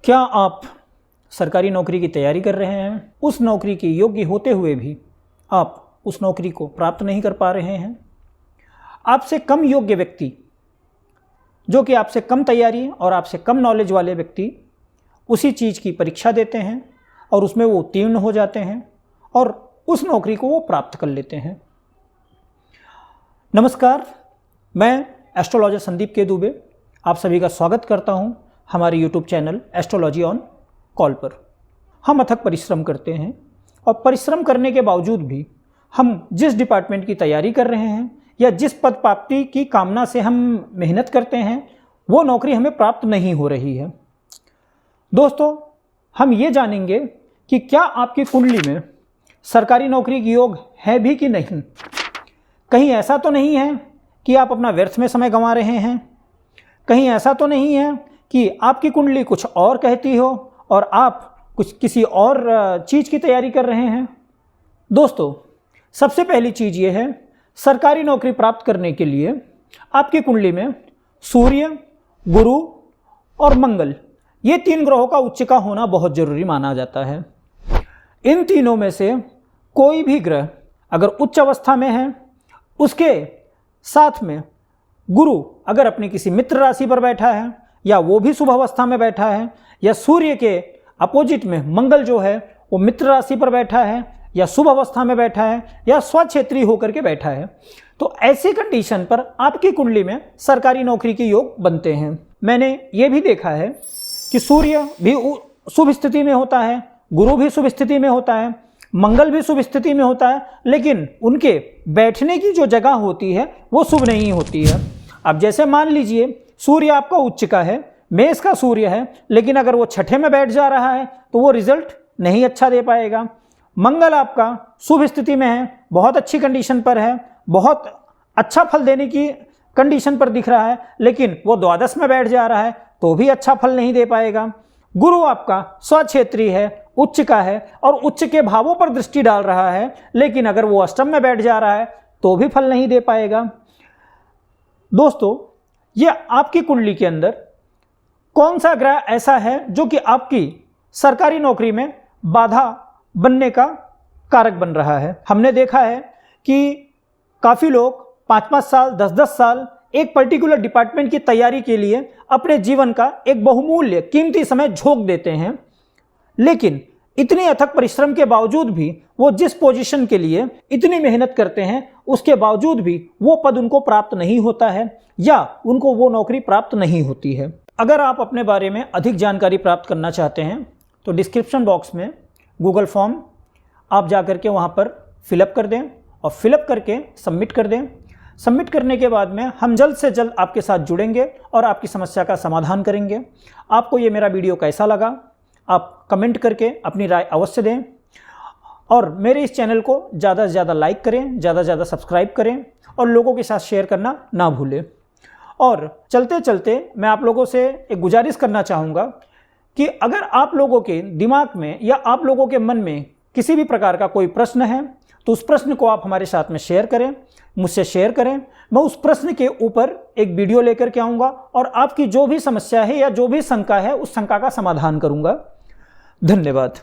क्या आप सरकारी नौकरी की तैयारी कर रहे हैं? उस नौकरी के योग्य होते हुए भी आप उस नौकरी को प्राप्त नहीं कर पा रहे हैं? आपसे कम योग्य व्यक्ति, जो कि आपसे कम तैयारी और आपसे कम नॉलेज वाले व्यक्ति उसी चीज़ की परीक्षा देते हैं और उसमें वो उत्तीर्ण हो जाते हैं और उस नौकरी को वो प्राप्त कर लेते हैं। नमस्कार, मैं एस्ट्रोलॉजर संदीप के दुबे आप सभी का स्वागत करता हूं हमारे YouTube channel astrology on call पर। हम अथक परिश्रम करते हैं और परिश्रम करने के बावजूद भी हम जिस डिपार्टमेंट की तैयारी कर रहे हैं या जिस पद प्राप्ति की कामना से हम मेहनत करते हैं वो नौकरी हमें प्राप्त नहीं हो रही है। दोस्तों, हम ये जानेंगे कि क्या आपकी कुंडली में सरकारी नौकरी की योग है भी कि नहीं। कहीं ऐसा तो नहीं है कि आप अपना व्यर्थ में समय गंवा रहे हैं। कहीं ऐसा तो नहीं है कि आपकी कुंडली कुछ और कहती हो और आप किसी और चीज़ की तैयारी कर रहे हैं। दोस्तों, सबसे पहली चीज़ ये है, सरकारी नौकरी प्राप्त करने के लिए आपकी कुंडली में सूर्य, गुरु और मंगल, ये तीन ग्रहों का उच्च का होना बहुत ज़रूरी माना जाता है। इन तीनों में से कोई भी ग्रह अगर उच्च अवस्था में है, उसके साथ में गुरु अगर अपनी किसी मित्र राशि पर बैठा है या वो भी शुभ अवस्था में बैठा है, या सूर्य के अपोजिट में मंगल जो है वो मित्र राशि पर बैठा है या शुभ अवस्था में बैठा है या स्वक्षेत्रीय होकर के बैठा है, तो ऐसी कंडीशन पर आपकी कुंडली में सरकारी नौकरी के योग बनते हैं। मैंने ये भी देखा है कि सूर्य भी शुभ स्थिति में होता है, गुरु भी शुभ स्थिति में होता है, मंगल भी शुभ स्थिति में होता है, लेकिन उनके बैठने की जो जगह होती है वो शुभ नहीं होती है। अब जैसे मान लीजिए सूर्य आपका उच्च का है, मेष का सूर्य है, लेकिन अगर वो छठे में बैठ जा रहा है तो वो रिजल्ट नहीं अच्छा दे पाएगा। मंगल आपका शुभ स्थिति में है, बहुत अच्छी कंडीशन पर है, बहुत अच्छा फल देने की कंडीशन पर दिख रहा है, लेकिन वो द्वादश में बैठ जा रहा है तो भी अच्छा फल नहीं दे पाएगा। गुरु आपका स्वक्षेत्रीय है, उच्च का है और उच्च के भावों पर दृष्टि डाल रहा है, लेकिन अगर वो अष्टम में बैठ जा रहा है तो भी फल नहीं दे पाएगा। दोस्तों, ये आपकी कुंडली के अंदर कौन सा ग्रह ऐसा है जो कि आपकी सरकारी नौकरी में बाधा बनने का कारक बन रहा है। हमने देखा है कि काफ़ी लोग 5-5 साल, 10-10 साल एक पर्टिकुलर डिपार्टमेंट की तैयारी के लिए अपने जीवन का एक बहुमूल्य कीमती समय झोंक देते हैं, लेकिन इतने अथक परिश्रम के बावजूद भी वो जिस पोजीशन के लिए इतनी मेहनत करते हैं उसके बावजूद भी वो पद उनको प्राप्त नहीं होता है या उनको वो नौकरी प्राप्त नहीं होती है। अगर आप अपने बारे में अधिक जानकारी प्राप्त करना चाहते हैं तो डिस्क्रिप्शन बॉक्स में गूगल फॉर्म आप जा कर के वहाँ पर फिलअप कर दें और फिलअप करके सबमिट कर दें। सबमिट करने के बाद में हम जल्द से जल्द आपके साथ जुड़ेंगे और आपकी समस्या का समाधान करेंगे। आपको ये मेरा वीडियो कैसा लगा आप कमेंट करके अपनी राय अवश्य दें और मेरे इस चैनल को ज़्यादा से ज़्यादा लाइक करें, ज़्यादा से ज़्यादा सब्सक्राइब करें और लोगों के साथ शेयर करना ना भूलें। और चलते चलते मैं आप लोगों से एक गुजारिश करना चाहूँगा कि अगर आप लोगों के दिमाग में या आप लोगों के मन में किसी भी प्रकार का कोई प्रश्न है तो उस प्रश्न को आप हमारे साथ में शेयर करें, मुझसे शेयर करें। मैं उस प्रश्न के ऊपर एक वीडियो लेकर के आऊँगा और आपकी जो भी समस्या है या जो भी शंका है उस शंका का समाधान करूँगा। धन्यवाद।